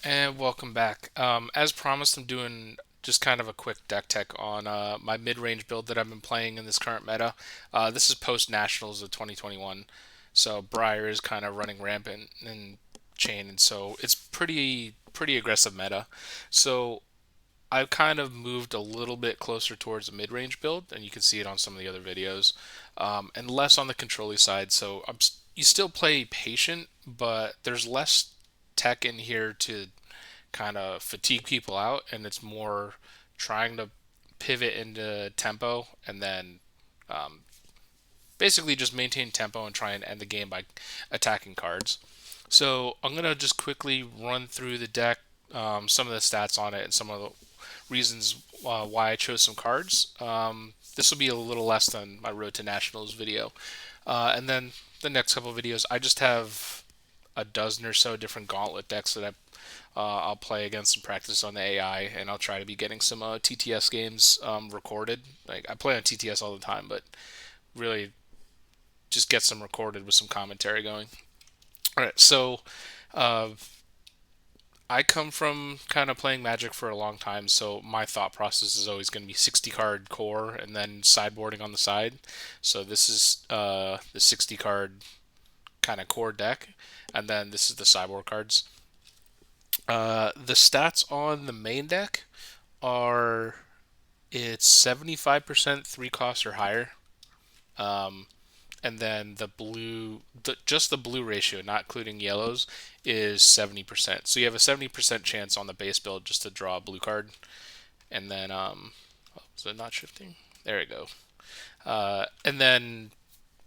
And welcome back. As promised, I'm doing just kind of a quick deck tech on my mid-range build that I've been playing in this current meta. This is post Nationals of 2021, so Briar is kind of running rampant in chain, and so it's pretty aggressive meta. So I've kind of moved a little bit closer towards a mid-range build, and you can see it on some of the other videos, and less on the controlly side. So you still play patient, but there's less tech in here to kind of fatigue people out, and it's more trying to pivot into tempo and then um, basically just maintain tempo and try and end the game by attacking cards. So I'm gonna just quickly run through the deck, some of the stats on it, and some of the reasons why I chose some cards. This will be a little less than my Road to Nationals video, and then the next couple of videos, I just have a dozen or so different gauntlet decks that I'll play against and practice on the AI, and I'll try to be getting some TTS games recorded. Like I play on TTS all the time, but really just get some recorded with some commentary going. All right, so uh, I come from kind of playing Magic for a long time, so my thought process is always going to be 60 card core and then sideboarding on the side. So this is the 60 card kind of core deck, and then this is the sideboard cards. The stats on the main deck are it's 75% three costs or higher. Um, and then just the blue ratio, not including yellows, is 70%. So you have a 70% chance on the base build just to draw a blue card. And then, is it not shifting? There we go. And then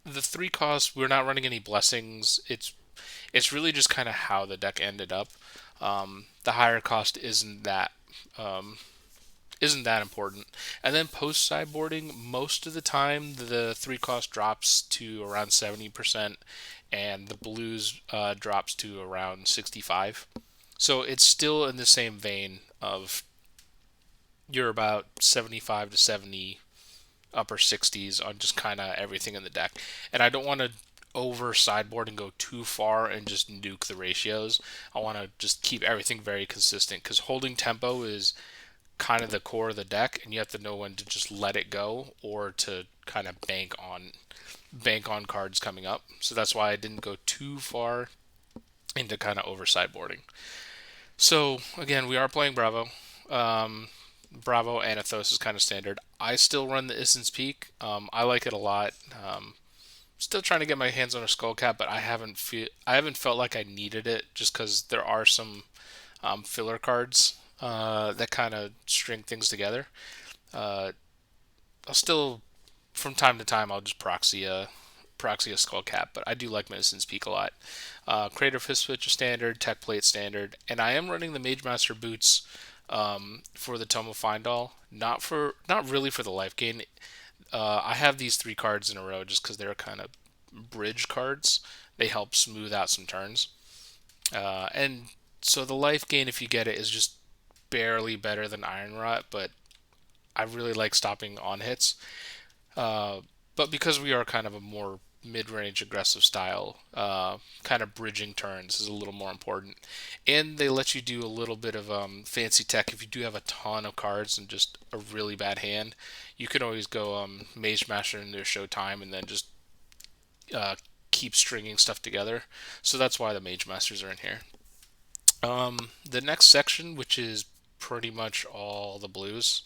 the three costs, we're not running any blessings. It's really just kind of how the deck ended up. The higher cost um, isn't that important. And then post sideboarding, most of the time the three cost drops to around 70%, and the blues drops to around 65. So it's still in the same vein of you're about 75 to 70 upper 60s on just kind of everything in the deck. And I don't want to over sideboard and go too far and just nuke the ratios. I want to just keep everything very consistent because holding tempo is kind of the core of the deck, and you have to know when to just let it go or to kind of bank on cards coming up. So that's why I didn't go too far into kind of over sideboarding. So again, we are playing Bravo. Bravo Anothos is kind of standard. I still run the Essence Peak. I like it a lot. Still trying to get my hands on a Skull Cap, but I haven't felt like I needed it just because there are some filler cards that kind of string things together. Uh, I'll still, from time to time, I'll just proxy a Skull Cap, but I do like Medicine's Peak a lot. Crater Fist Switch is standard, Tech Plate standard, and I am running the Mage Master boots for the Tome of Fyendal. Not really for the life gain. I have these three cards in a row just because they're kind of bridge cards. They help smooth out some turns, and so the life gain, if you get it, is just barely better than Iron Rot, but I really like stopping on hits. Uh, but because we are kind of a more mid-range aggressive style, kind of bridging turns is a little more important. And they let you do a little bit of fancy tech if you do have a ton of cards and just a really bad hand. You can always go Mage Master into Showtime and then just uh, keep stringing stuff together. So that's why the Mage Masters are in here. The next section, which is pretty much all the blues,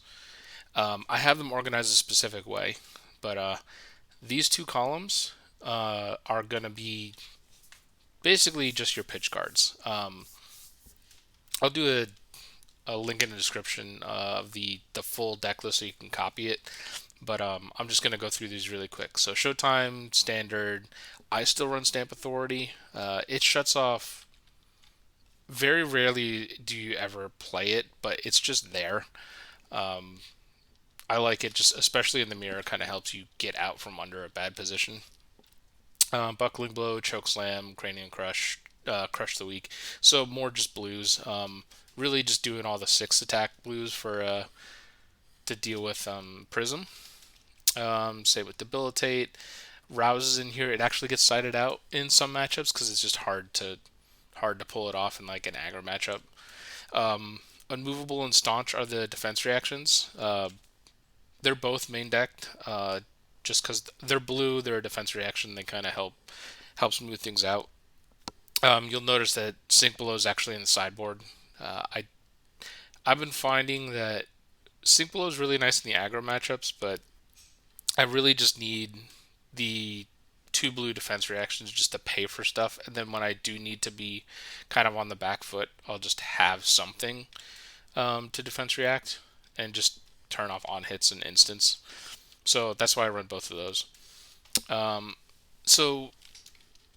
I have them organized a specific way, but these two columns are going to be basically just your pitch cards. I'll do a link in the description of the full deck list so you can copy it. But I'm just going to go through these really quick. So Showtime, Standard. I still run Stamp Authority. It shuts off. Very rarely do you ever play it, but it's just there. Um, I like it just, especially in the mirror, kind of helps you get out from under a bad position. Buckling Blow, Chokeslam, Cranial Crush, Crush the Weak. So more just blues. Really just doing all the six attack blues for to deal with Prism. Say with Debilitate, Rouse is in here. It actually gets sided out in some matchups because it's just hard to pull it off in like an aggro matchup. Unmovable and Staunch are the defense reactions. They're both main decked. Just because they're blue, they're a defense reaction. They kind of help smooth things out. You'll notice that Sink Below is actually in the sideboard. I've been finding that Sink Below is really nice in the aggro matchups, but I really just need the two blue defense reactions just to pay for stuff. And then when I do need to be kind of on the back foot, I'll just have something to defense react and just turn off on hits and instants. So that's why I run both of those. So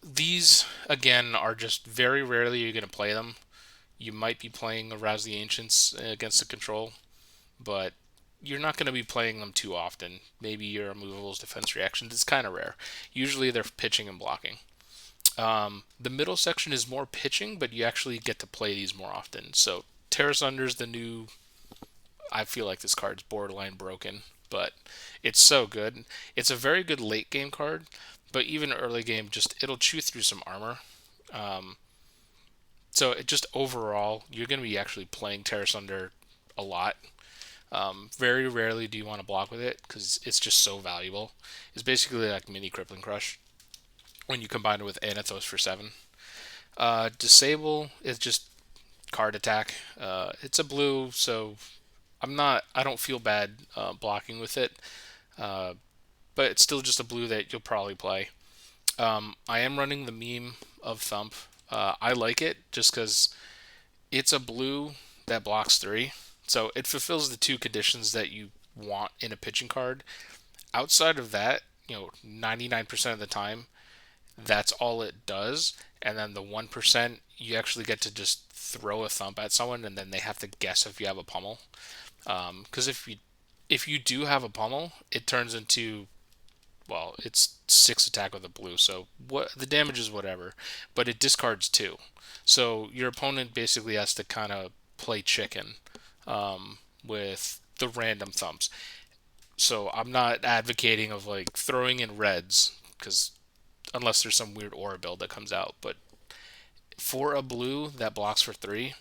these, again, are just very rarely you're going to play them. You might be playing a Rouse the Ancients against a control, but you're not going to be playing them too often. Maybe your Immovable's defense reactions. It's kind of rare. Usually they're pitching and blocking. The middle section is more pitching, but you actually get to play these more often. So Asunder is the new. I feel like this card's borderline broken, but it's so good. It's a very good late game card, but even early game, just it'll chew through some armor. So it just overall, you're going to be actually playing Asunder a lot. Very rarely do you want to block with it because it's just so valuable. It's basically like mini Crippling Crush when you combine it with Anothos for 7. Disable is just card attack. It's a blue, so I don't feel bad blocking with it, but it's still just a blue that you'll probably play. I am running the meme of Thump. I like it just because it's a blue that blocks 3, so it fulfills the 2 conditions that you want in a pitching card. Outside of that, 99% of the time, that's all it does. And then the 1%, you actually get to just throw a Thump at someone, and then they have to guess if you have a Pummel. Because if you do have a Pummel, it turns into, well, it's 6 attack with a blue, so what the damage is whatever, but it discards 2. So your opponent basically has to kind of play chicken with the random Thumps. So I'm not advocating of like throwing in reds, because unless there's some weird aura build that comes out, but for a blue that blocks for 3,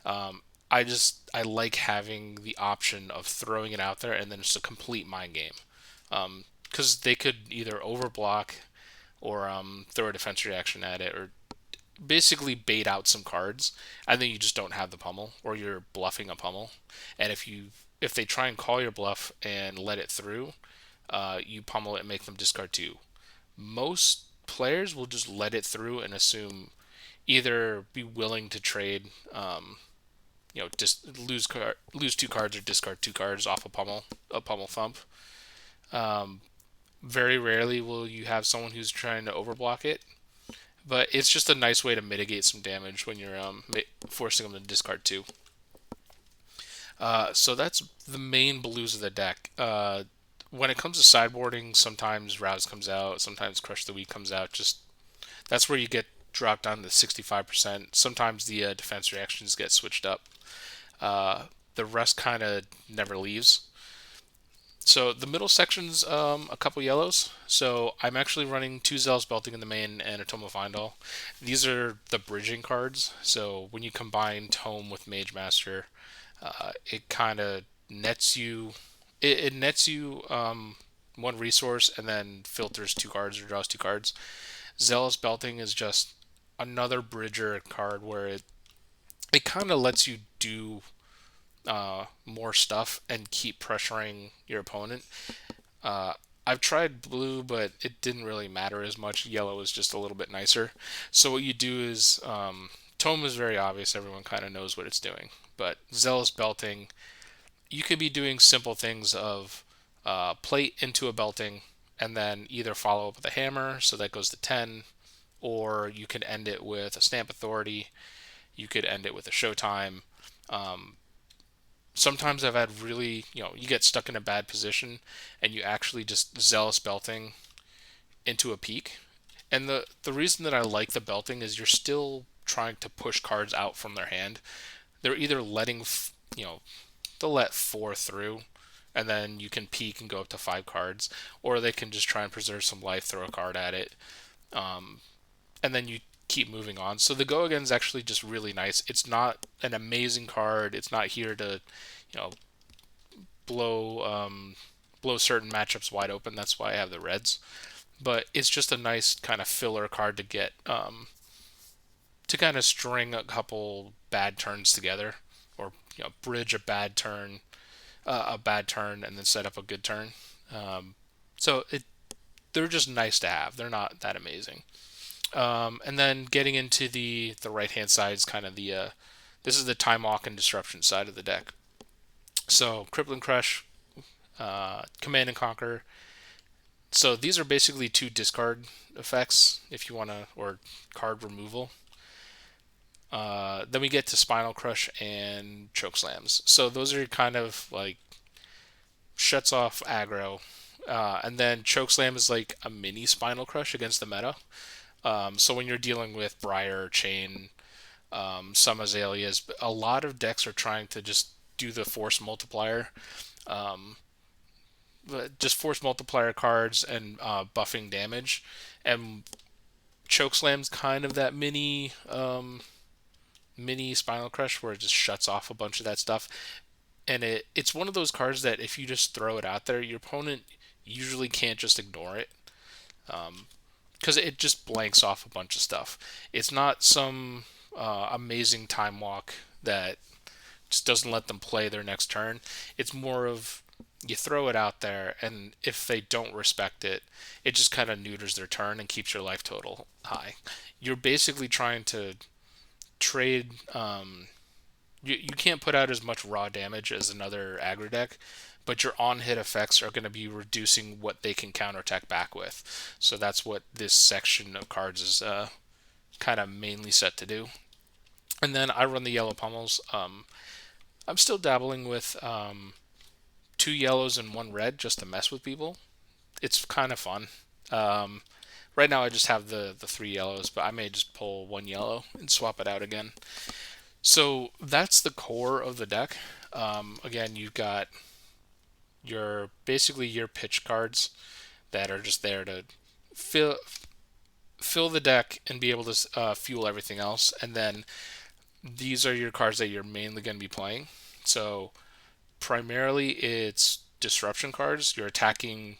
I like having the option of throwing it out there and then it's a complete mind game. Because they could either overblock or throw a defense reaction at it, or basically bait out some cards, and then you just don't have the Pummel, or you're bluffing a Pummel. And if they try and call your bluff and let it through, you Pummel it and make them discard 2. Most players will just let it through and assume either be willing to trade, just lose 2 cards or discard 2 cards off a Pummel Thump. Very rarely will you have someone who's trying to overblock it, but it's just a nice way to mitigate some damage when you're forcing them to discard 2. So that's the main blues of the deck. When it comes to sideboarding, sometimes Rouse comes out, sometimes Crush the Weak comes out. Just that's where you get dropped down to 65%. Sometimes the defense reactions get switched up. The rest kind of never leaves. So the middle section's a couple yellows. So I'm actually running 2 Zealous Belting in the main and a Tome of Fyendal. These are the bridging cards. So when you combine Tome with Mage Master, it kind of nets you. It nets you 1 resource and then filters 2 cards or draws 2 cards. Zealous Belting is just another bridger card where it kind of lets you do more stuff and keep pressuring your opponent. I've tried blue, but it didn't really matter as much. Yellow is just a little bit nicer. So what you do is, Tome is very obvious. Everyone kind of knows what it's doing. But Zealous Belting, you could be doing simple things of plate into a belting and then either follow up with a hammer, so that goes to 10, or you could end it with a Stamp Authority. You could end it with a Showtime. Sometimes I've had really, you get stuck in a bad position and you actually just Zealous Belting into a peak. And the reason that I like the belting is you're still trying to push cards out from their hand. They're either letting, they'll let 4 through, and then you can peak and go up to 5 cards, or they can just try and preserve some life, throw a card at it, and then you keep moving on. So the Go Again is actually just really nice. It's not an amazing card. It's not here to, you know, blow blow certain matchups wide open. That's why I have the Reds. But it's just a nice kind of filler card to get to kind of string a couple bad turns together, or bridge a bad turn, and then set up a good turn. So they're just nice to have. They're not that amazing. And then getting into the right hand side is kind of the this is the Time Walk and Disruption side of the deck. So Crippling Crush, Command and Conquer. So these are basically two discard effects, if you want to, or card removal. Then we get to Spinal Crush and Chokeslams. So those are kind of like shuts off aggro. And then Chokeslam is like a mini Spinal Crush against the meta. So when you're dealing with Briar, Chain, some Azaleas, a lot of decks are trying to just do the force multiplier. Just force multiplier cards and buffing damage. And Chokeslam's kind of that mini Spinal Crush where it just shuts off a bunch of that stuff. And it's one of those cards that if you just throw it out there, your opponent usually can't just ignore it. Because it just blanks off a bunch of stuff. It's not some amazing time walk that just doesn't let them play their next turn. It's more of you throw it out there, and if they don't respect it, it just kind of neuters their turn and keeps your life total high. You're basically trying to trade. You can't put out as much raw damage as another aggro deck, but your on-hit effects are going to be reducing what they can counterattack back with. So that's what this section of cards is kind of mainly set to do. And then I run the yellow pummels. I'm still dabbling with 2 yellows and 1 red just to mess with people. It's kind of fun. Right now I just have the 3 yellows, but I may just pull 1 yellow and swap it out again. So that's the core of the deck. Again, you've got basically your pitch cards that are just there to fill the deck and be able to fuel everything else. And then these are your cards that you're mainly going to be playing. So primarily it's disruption cards. You're attacking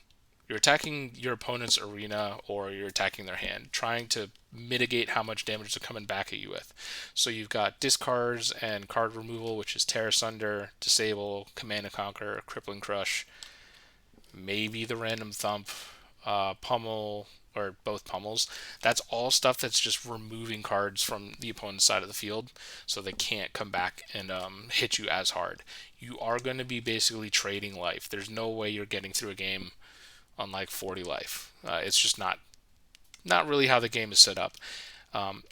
your opponent's arena, or you're attacking their hand, trying to mitigate how much damage they're coming back at you with. So you've got discards and card removal, which is Tear Asunder, Disable, Command and Conquer, Crippling Crush, maybe the random Thump, Pummel, or both Pummels. That's all stuff that's just removing cards from the opponent's side of the field, so they can't come back and hit you as hard. You are going to be basically trading life. There's no way you're getting through a game on like 40 life. It's just not really how the game is set up.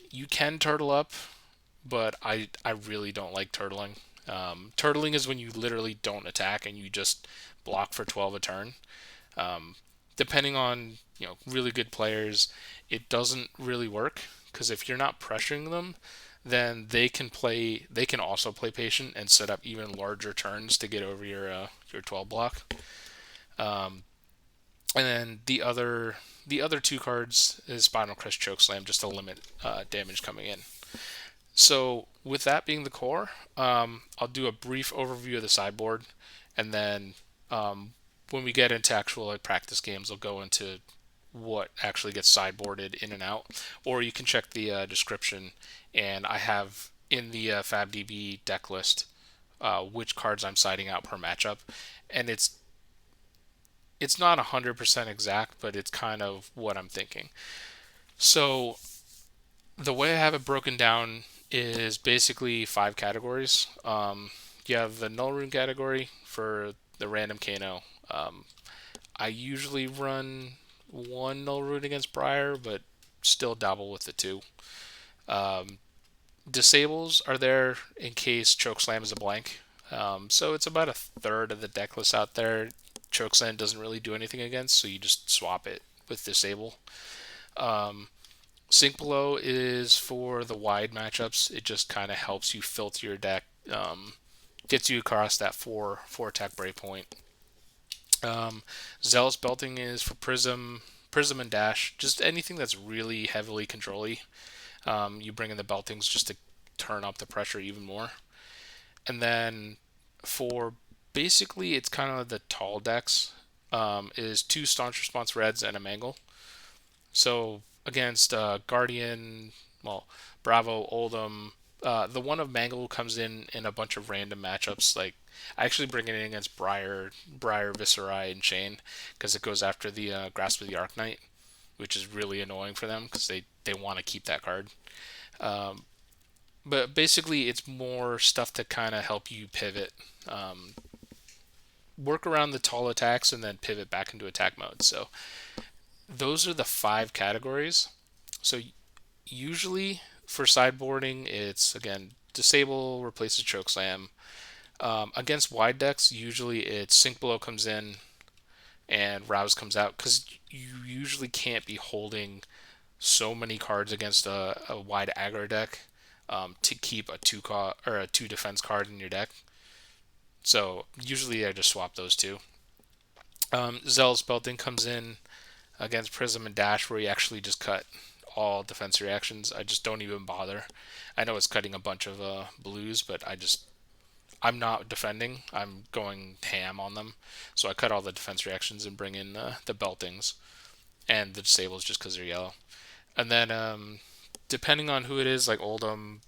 You can turtle up, but I really don't like turtling. Turtling is when you literally don't attack and you just block for 12 a turn. Depending on really good players, it doesn't really work, because if you're not pressuring them, then they can also play patient and set up even larger turns to get over your 12 block. And then the other 2 cards is Spinal Crush, Chokeslam, just to limit damage coming in. So with that being the core, I'll do a brief overview of the sideboard, and then when we get into actual like practice games, I'll go into what actually gets sideboarded in and out. Or you can check the description, and I have in the FabDB deck list which cards I'm siding out per matchup, and it's not 100% exact, but it's kind of what I'm thinking. So the way I have it broken down is basically 5 categories. You have the Nullrune category for the random Kano. I usually run 1 Nullrune against Briar, but still dabble with the 2. Disables are there in case Chokeslam is a blank. So it's about a third of the deck list out there. Chokeslam doesn't really do anything against, so you just swap it with Disable. Sink Below is for the wide matchups. It just kind of helps you filter your deck, gets you across that 4 attack breakpoint. Zealous Belting is for Prism and Dash, just anything that's really heavily control-y. You bring in the Beltings just to turn up the pressure even more. And then for basically, it's kind of the tall decks. Is two Staunch Response Reds and a Mangle. So against Guardian, well, Bravo, Oldham, the one of Mangle comes in a bunch of random matchups. Like I actually bring it in against Briar, Viserai, and Shane because it goes after the Grasp of the Arknight, which is really annoying for them because they want to keep that card. Um, but basically, it's more stuff to kind of help you pivot, work around the tall attacks, and then pivot back into attack mode. So those are the five categories. So usually for sideboarding, it's again disable replaces chokeslam. Against wide decks, usually it's sink below comes in and rouse comes out because you usually can't be holding so many cards against a wide aggro deck to keep a or a two defense card in your deck. So usually I just swap those two. Zealous Belting comes in against Prism and Dash, where you actually just cut all defense reactions. I just don't even bother. I know it's cutting a bunch of blues, but I'm not defending. I'm going ham on them, so I cut all the defense reactions and bring in the Beltings and the disables just because they're yellow. And then depending on who it is, like Oldham,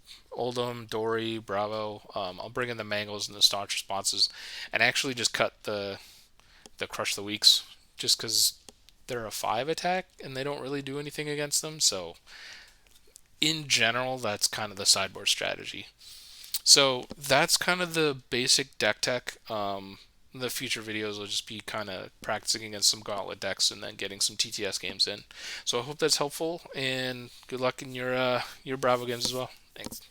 Dory, Bravo, I'll bring in the Mangles and the Staunch Responses, and actually just cut the Crush the Weaks just because they're a 5 attack and they don't really do anything against them. So in general, that's kind of the sideboard strategy. So that's kind of the basic deck tech. The future videos will just be kind of practicing against some gauntlet decks and then getting some TTS games in. So I hope that's helpful, and good luck in your Bravo games as well. Thanks.